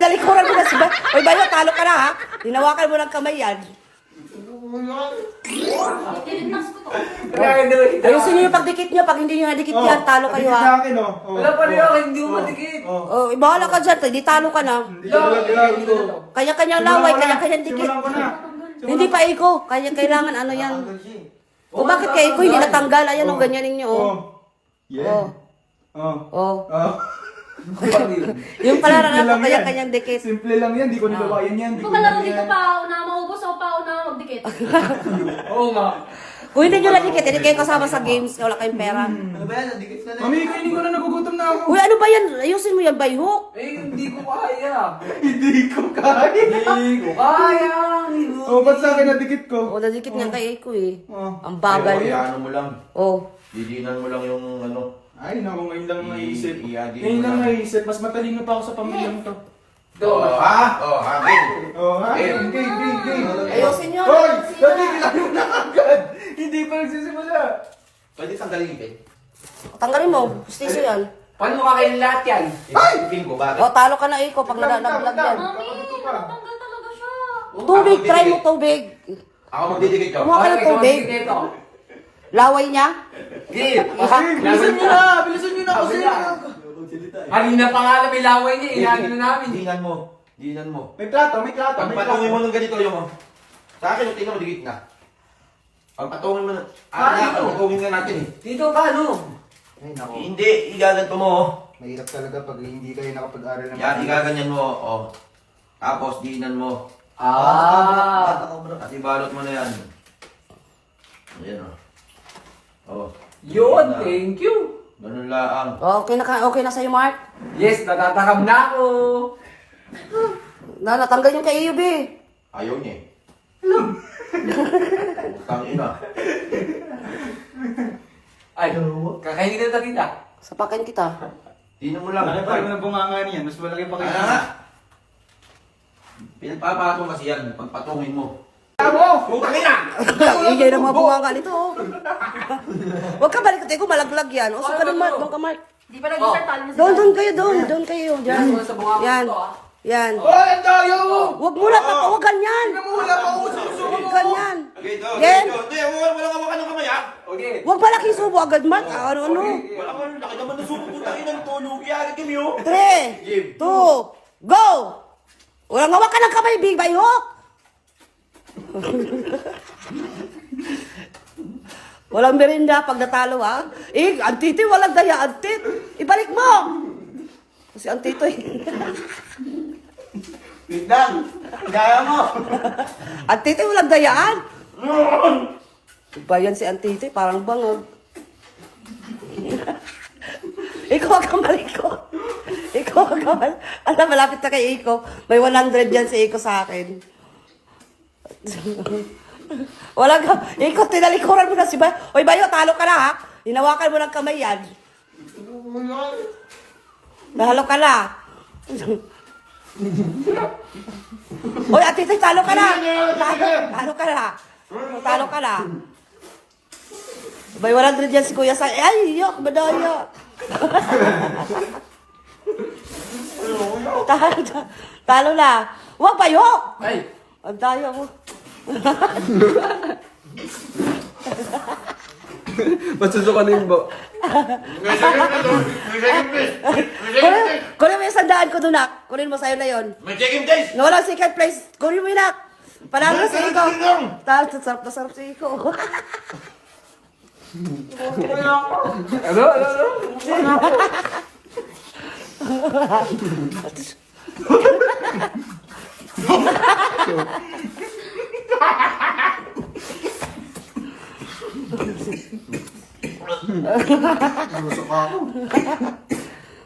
Talikuran mo na si Bayo. Oy, Bayo, talo ka na ha. Hinawakan mo ng kamay yan. Ayusin niyo yung pagdikit niyo. Pag hindi niyo nadikit yan, talo kayo ha. Wala pa rin ako, hindi mo madikit. Oh, bahala ka dyan. Hindi talo ka na. Kanya-kanyang laway, kanya-kanyang dikit. Hindi pa iko. Kaya kailangan ano yan. O bakit kaya iko hindi natanggal? Ayan o, ganyanin niyo o. Yeah. Oh. Yung pala na po, kanya-kanyang dikit. Simple lang yan, di ko nilawayan yan. Kung alam dito pa, una maubos ako pa, una magdikit. Oo nga. Kung hindi nyo nadikit, hindi kayo kasama sa games, wala kayong pera. Ano ba yan? Nadikit ka na. Mami, kainin ko na, nagugutom na ako. Uy, ano ba yan? Ayusin mo yan, Bayhook. Eh, hindi ko kaya. Hindi ko kaya. Hindi ko kaya. Oh, ba't sa akin nadikit ko? O, nadikit nga kay Iko eh. Oh. Ang bagal. Ano mo lang. Oh. Didinan mo lang yung ano. Ay, naku, ngayon lang naisip. i-add Ngayon mo lang lang. naisip. Mas matalino pa ako sa pamilyang to. Oh, ha? Oh, ha? Game. Oh, ha? Game. Game. Ayusin nyo. Hoy! Nabigla mo na agad! Hindi pa nagsisimula. Pwede tanggalin yung Tanggalin mo. Gustiso yan. Paano mo kakain lahat yan? Ipin ko, bakit? O, talo ka na Iko pag nalaglag yan. Mami, natanggal talaga siya. Tubig, try mo tubig. Ako magdidikit ko. Kumuha ka ng tubig. Laway niya. Gil! Bilisan nyo na! Bilisan nyo na kasi! Kanina pa nga na may laway niya, inaano na namin. Dinan mo. Dinan mo. May plato, may plato. Pag patungin mo ng ganito yung... Sa akin, yung tingnan mo, dikit na. Pag patungin mo na... patungin nga natin eh. Dito paano? Ay, naku. Hindi, igaganto mo. Mahirap talaga pag hindi kayo nakapag-aral ng Yan, igaganyan mo. Oh. Tapos, dinan mo. At ibalot mo na yan. Ayan oh. Oh. Yun, Dinan na. thank you. Ganun laang. Okay na sa'yo, Mark. Yes, natatakam na ako. Natanggal yung kay Iyo, be. Ayaw niya eh. Utang ina. Ay, kakainin na kita. Sapakin kita. Dinan mo lang. Ano pa yung bunganga niyan? Mas malaki pa kayo. Ano nga? Pinagpapatong kasi yan. Pagpatungin mo. Utang ina! Ingay ng mga bunganga nito, oh. Huwag ka balik ko, malaglag yan. O, suka ng Mark, doon ka, Mark. Di pa nag-start talo na Doon kayo, doon kayo. Diyan. Sa bunga Yan. ko ah. Yan. Oh, ang tayo! Huwag mo na, huwag ganyan. Wala pa ako susuko! Huwag ganyan. Dito, Yan. dito. Hindi, walang hawakan ng kamay ha. Okay. Huwag malaking subo agad, Mark. Ano. Wala ka, laki naman na suko. Utang ina ng tulog. Yari kami oh. 3, 2, go! Walang hawakan ng kamay, Big Bayhook. Walang merinda pag natalo, ha? Antiti, walang daya, Antit. Ibalik mo! Kasi Antito, Wait lang. Kaya mo. Antiti, walang dayaan. Iba yan si Antito, parang bangag. Ikaw ang kamalikot. Ikaw ang kamalikot. Alam, malapit na kay Iko. May 100 yan si Iko sa akin. Wala ka. Iko, tinalikuran mo na si Bayo. Oy, Bayo, talo ka na ha. Hinawakan mo ng kamay yan. Talo ka na. Oy, Atito, talo ka na. Talo ka na. Talo ka na. May 100 yan si Kuya Sa. Ay, yok, madaya. Talo na. Huwag pa, yok. Ay, Ang daya mo. masusuka na yung bo. Kunin mo yung sandaan ko doon, nak. Kunin mo sa'yo na yun. May check-in days. Walang second place. Kunin mo yun, nak. Panalo na si Iko. Sarap na sarap si Iko. Ano?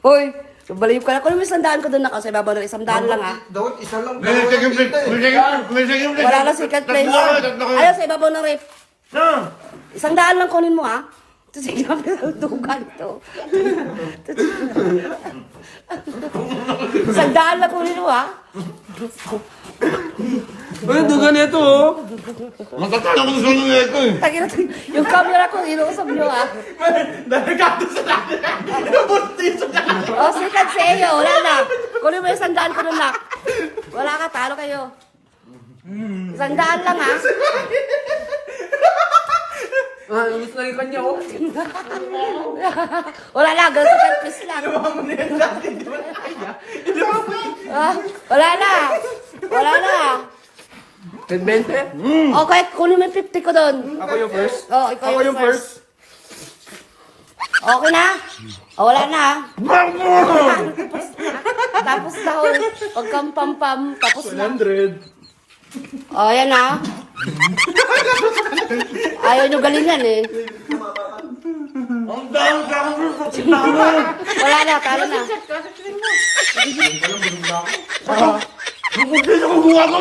Hoy, baliw ka na. Kunin mo yung sandaan ko doon, nak. Sa ibabaw ng 100 lang, ha. Dapat isa lang. May check-in place. May check-in place. Wala na second place. Ayaw, sa ibabaw ng ref. 100 lang kunin mo, ha. Ito sinabi ng dugan to. 100 lang kunin mo, ha. Ano duga nito oh? Matatalo ko sa mga ito eh. Tangina, yung camera ko, inuusap nyo ah. Delikado sa natin. Nabuntis sa natin. O, sikat sa iyo, wala na. Kunin mo yung 100 ko nun, nak. Wala ka, talo kayo. 100 lang ah. Gusto na yung kanya, oh. Wala na, ganun sa piece lang. Inuha mo na yan dati. Di ba na kaya? Inuha mo yan. Ah, wala na. Wala na. 10-20? Okay, kunin mo yung 50 ko doon. Ako yung first. Oh, ikaw Ako yung first. Okay na? O, wala na. Tapos na ho. Huwag kang pam-pam. Tapos na. 100. O, yan na. Ayaw nyo galingan eh. Ang dami sa akin. Wala na, talo na. Buntis ako buha ko.